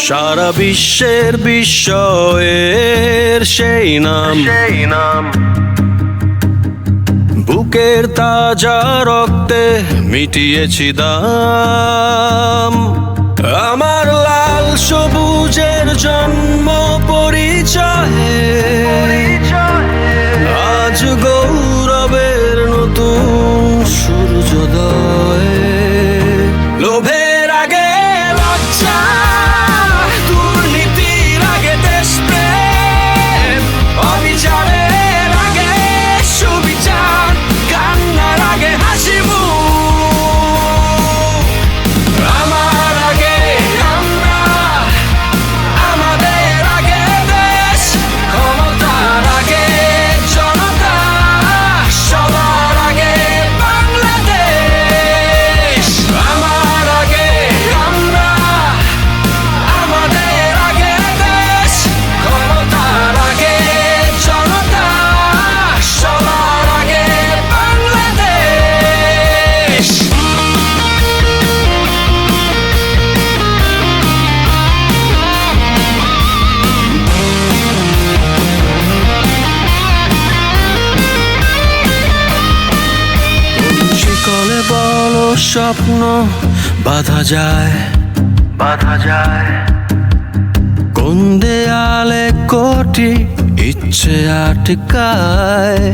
সারা বিশ্বের বিস্ময়ের সেই নাম, বুকের তাজা রক্তে মিটিয়েছি দাম। আমার লাল সবুজের জন্ম পরিচয়ে আজ গৌরবের নতুন সূর্যোদয়। লোভের আগে লজ্জা, দুর্নীতির আগে দেশপ্রেম, অবিচারের আগে সুবিচার, কান্নার আগে হাসি মুখ। আমার আগে আমরা, আমাদের আগে দেশ, ক্ষমতার আগে জনতা, সবার আগে বাংলাদেশ। আমার আগে আমরা, আমাদের আগে দেশ, ক্ষমতার আগে জনতা, সবার আগে বাংলাদেশ। শিকলে বলো স্বপ্ন বাঁধা যায়, কোন দেয়ালে কোটি ইচ্ছে আটকায়।